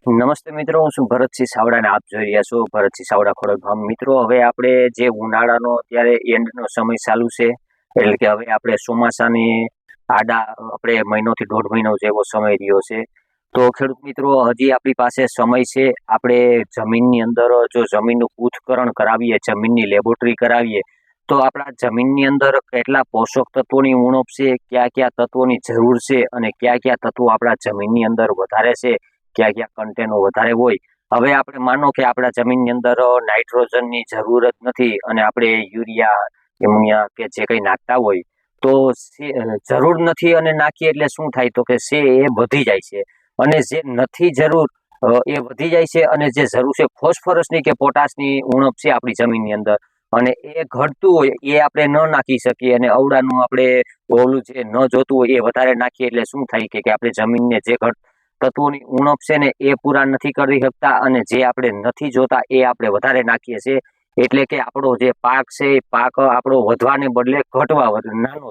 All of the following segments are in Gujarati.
નમસ્તે મિત્રો, હું છું ભરતસિંહ સાવડા અને આપ જોઈ રહ્યા છો ભરતસિંહ સાવડા ખોડલ ફાર્મ. મિત્રો, હવે આપણે જે ઉનાળાનો અત્યારે એન્ડનો સમય ચાલુ છે, એટલે કે હવે આપણે ચોમાસાની આડા આપણે મહિનોથી દોઢ મહિનો જેવો સમય રહ્યો છે. તો ખેડૂત મિત્રો, હજી આપણી પાસે સમય છે. આપણે જમીનની અંદર જો જમીનનું પૃથ્થકરણ કરાવીએ, જમીનની લેબોરેટરી કરાવીએ, તો આપણા જમીનની અંદર કેટલા પોષક તત્વોની ઉણપ છે, કયા કયા તત્વોની જરૂર છે અને કયા કયા તત્વો આપણા જમીનની અંદર વધારે છે, ક્યાં ક્યાં કન્ટેનો વધારે હોય. હવે આપણે માનો કે આપણા જમીનની અંદર નાઇટ્રોજનની જરૂર જ નથી અને આપણે યુરિયા, એમોનિયા કે જે કંઈ નાખતા હોય તો જરૂર નથી અને નાખીએ એટલે શું થાય તો કે એ વધી જાય છે. અને જે નથી જરૂર એ વધી જાય છે, અને જે જરૂર છે ફોસ્ફરસની કે પોટાશની ઉણપ છે આપણી જમીનની અંદર, અને એ ઘટતું હોય એ આપણે ન નાખી શકીએ અને અવડાનું આપણે ઓલું જે ન જોતું હોય એ વધારે નાખીએ એટલે શું થાય કે આપણે જમીનને જે તત્વોની ઉણપ છે ને એ પૂરા નથી કરી શકતા, અને જે આપણે નથી જોતા એ આપણે વધારે નાખીએ છીએ. એટલે કે આપણો જે પાક છે એ પાક આપણો વધવાને બદલે નાનો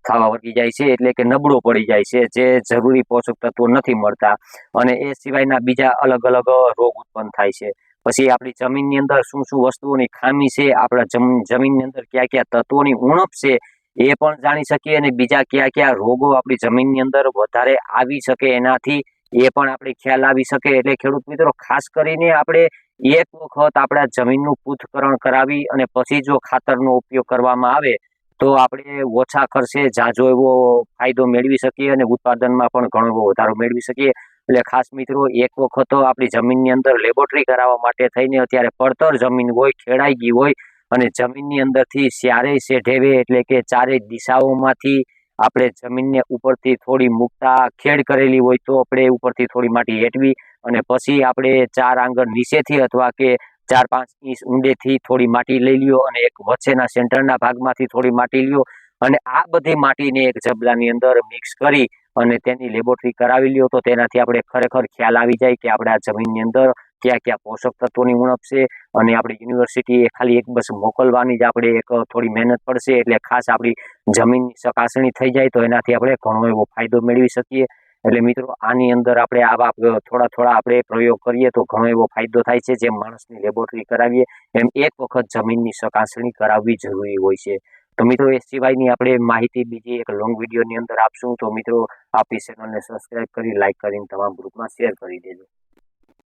થવા વળગી જાય છે, એટલે કે નબળો પડી જાય છે, જે જરૂરી પોષક તત્વો નથી મળતા. અને એ સિવાયના બીજા અલગ અલગ રોગ ઉત્પન્ન થાય છે. પછી આપણી જમીનની અંદર શું શું વસ્તુઓની ખામી છે, આપણા જમીનની અંદર કયા કયા તત્વોની ઉણપ છે એ પણ જાણી શકીએ, અને બીજા કયા કયા રોગો આપણી જમીનની અંદર વધારે આવી શકે એનાથી એ પણ આપણે ખ્યાલ આવી શકે. એટલે ખેડૂત મિત્રો, ખાસ કરીને આપણે એક વખત આપણા જમીનનું પૃથ્થકરણ કરાવી અને પછી જો ખાતરનો ઉપયોગ કરવામાં આવે તો આપણે ઓછા ખર્ચે ઝાઝો એવો ફાયદો મેળવી શકીએ અને ઉત્પાદનમાં પણ ઘણો એવો વધારો મેળવી શકીએ. એટલે ખાસ મિત્રો, એક વખત આપણી જમીનની અંદર લેબોરેટરી કરાવવા માટે થઈને અત્યારે પડતર જમીન હોય, ખેડાઈ ગઈ હોય અને જમીનની અંદરથી ચારેય સેઢેવે એટલે કે ચારેય દિશાઓમાંથી આપણે જમીનને ઉપરથી થોડી મુકતા ખેડ કરેલી હોય તો આપણે ઉપરથી થોડી માટી હેઠવી અને પછી આપણે 4 આંગળ નીચેથી અથવા કે 4-5 ઇંચ ઊંડેથી થોડી માટી લઈ લ્યો અને એક વચ્ચેના સેન્ટરના ભાગમાંથી થોડી માટી લ્યો અને આ બધી માટીને એક જબલાની અંદર મિક્સ કરી અને તેની લેબોરેટરી કરાવી લ્યો, તો તેનાથી આપણે ખરેખર ખ્યાલ આવી જાય કે આપણે આ જમીનની અંદર ક્યાં ક્યાં પોષક તત્વોની ઉણપ છે. અને આપણી યુનિવર્સિટી એ ખાલી એક બસ મોકલવાની જ આપણે એક થોડી મહેનત પડશે, એટલે ખાસ આપણી જમીનની ચકાસણી થઈ જાય તો એનાથી આપણે ઘણો એવો ફાયદો મેળવી શકીએ. એટલે મિત્રો, આની અંદર આપણે આવા થોડા થોડા આપણે પ્રયોગ કરીએ તો ઘણો એવો ફાયદો થાય છે. જેમ માણસની લેબોરેટરી કરાવીએ એમ એક વખત જમીનની ચકાસણી કરાવવી જરૂરી હોય છે. તો મિત્રો, એ સિવાયની આપણે માહિતી બીજી એક લોંગ વિડીયોની અંદર આપશું. તો મિત્રો, આપણી ચેનલને સબસ્ક્રાઇબ કરી, લાઇક કરીને તમામ ગ્રુપમાં શેર કરી દેજો.